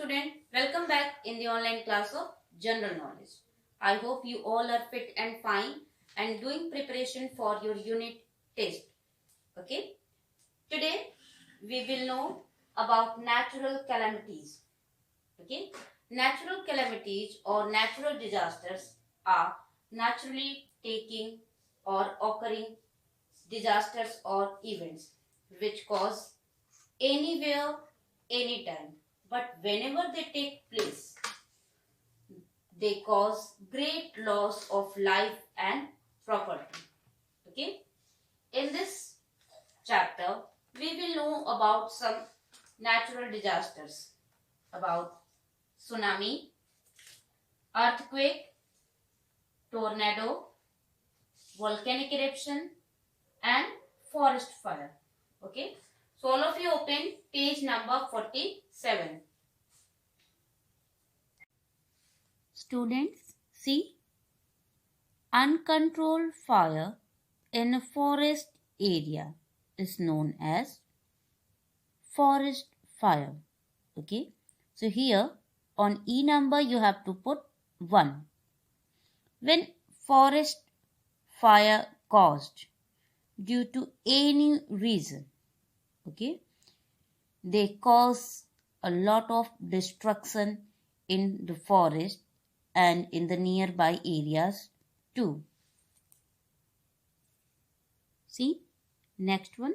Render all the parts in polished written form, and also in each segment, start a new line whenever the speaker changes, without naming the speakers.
student, welcome back in the online class of General Knowledge. I hope you all are fit and fine and doing preparation for your unit test. Okay. Today we will know about natural calamities. Okay. Natural calamities or natural disasters are naturally taking or occurring disasters or events which cause anywhere, anytime. But whenever they take place, they cause great loss of life and property. Okay. In this chapter, we will know about some natural disasters about tsunami, earthquake, tornado, volcanic eruption, and forest fire. Okay. So all of you open page number 47. Students, see, uncontrolled fire in a forest area is known as forest fire. Okay. So here on E number you have to put 1. When forest fire caused due to any reason, okay, they cause a lot of destruction in the forest and in the nearby areas too. See, next one.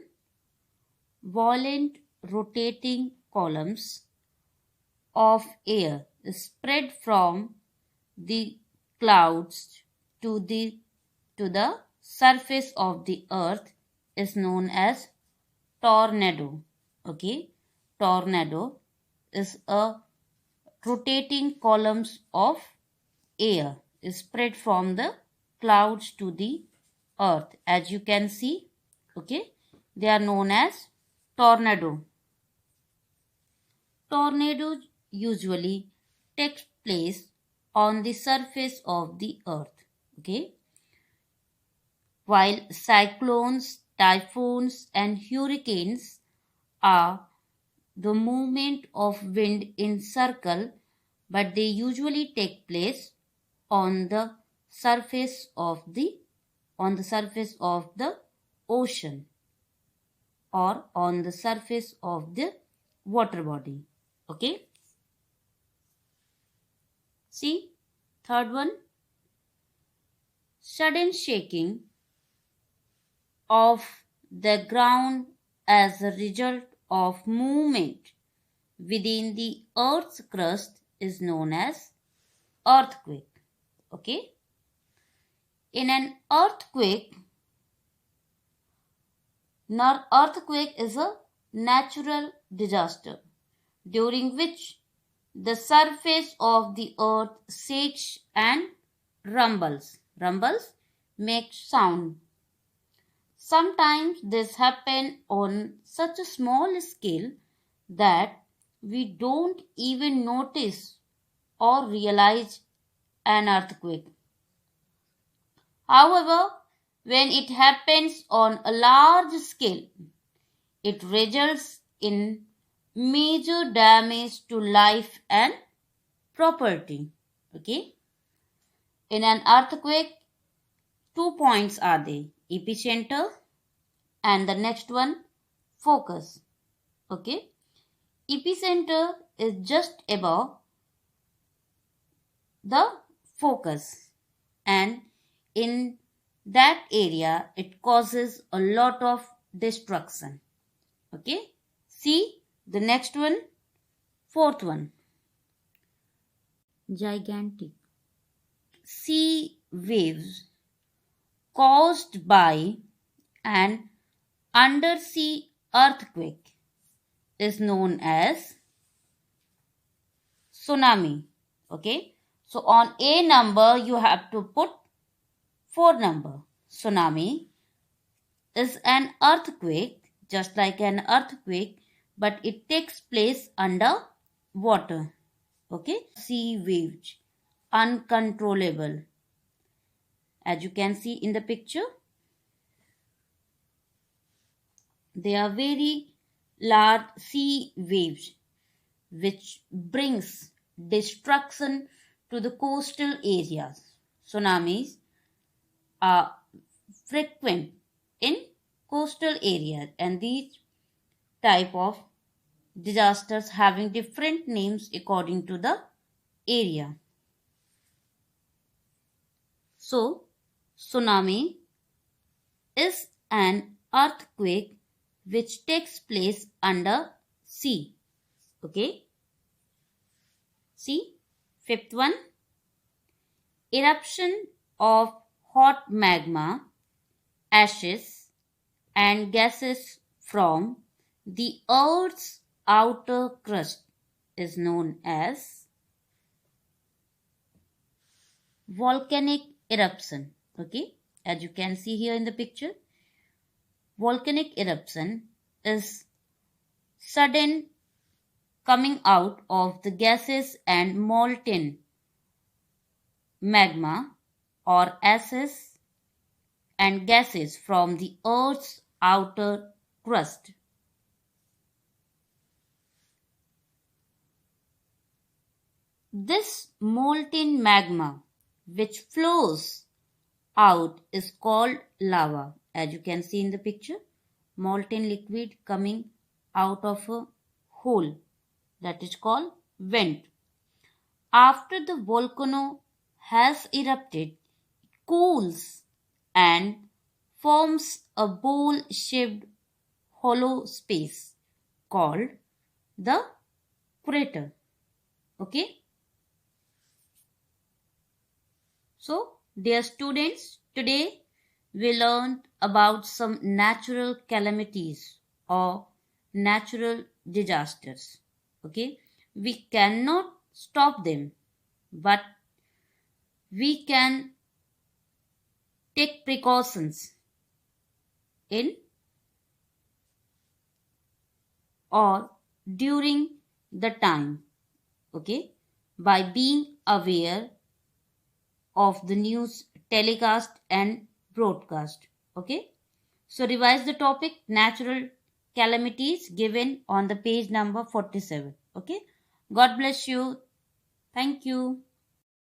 Violent rotating columns of air spread from the clouds to the surface of the earth is known as tornado. Okay, tornado is a rotating columns of air spread from the clouds to the earth. As you can see, okay, they are known as tornado. Tornado usually takes place on the surface of the earth. Okay, while cyclones, typhoons, and hurricanes are the movement of wind in circle, but they usually take place on the surface of the ocean or on the surface of the water body. Okay. See, third one, sudden shaking of the ground as a result of movement within the earth's crust is known as earthquake. Okay. In an earthquake is a natural disaster during which the surface of the earth shakes and rumbles. Rumbles make sound. Sometimes this happens on such a small scale that we don't even notice or realize an earthquake. However, when it happens on a large scale, it results in major damage to life and property. Okay. In an earthquake, 2 points are there: epicenter and the next one, focus. Okay. Epicenter is just above the focus, and in that area it causes a lot of destruction. Okay. See the next one, fourth one, gigantic sea waves caused by an undersea earthquake is known as tsunami. Okay. So on A number you have to put 4 number. Tsunami is an earthquake, just like an earthquake, but it takes place under water. Okay. Sea waves, uncontrollable. As you can see in the picture, they are very large sea waves which brings destruction to the coastal areas. Tsunamis are frequent in coastal areas, and these type of disasters having different names according to the area. So, tsunami is an earthquake which takes place under sea. Okay. See, fifth one, eruption of hot magma, ashes and gases from the Earth's outer crust is known as volcanic eruption. Okay, as you can see here in the picture, volcanic eruption is sudden coming out of the gases and molten magma or ashes and gases from the Earth's outer crust. This molten magma which flows out is called lava. As you can see in the picture, molten liquid coming out of a hole, that is called vent. After the volcano has erupted, it cools and forms a bowl-shaped hollow space called the crater. Okay. So, dear students, today we learned about some natural calamities or natural disasters. Okay, we cannot stop them, but we can take precautions in or during the time. Okay, by being aware of the news telecast and broadcast. Okay, so revise the topic natural calamities given on the page number 47. Okay, God bless you. Thank you.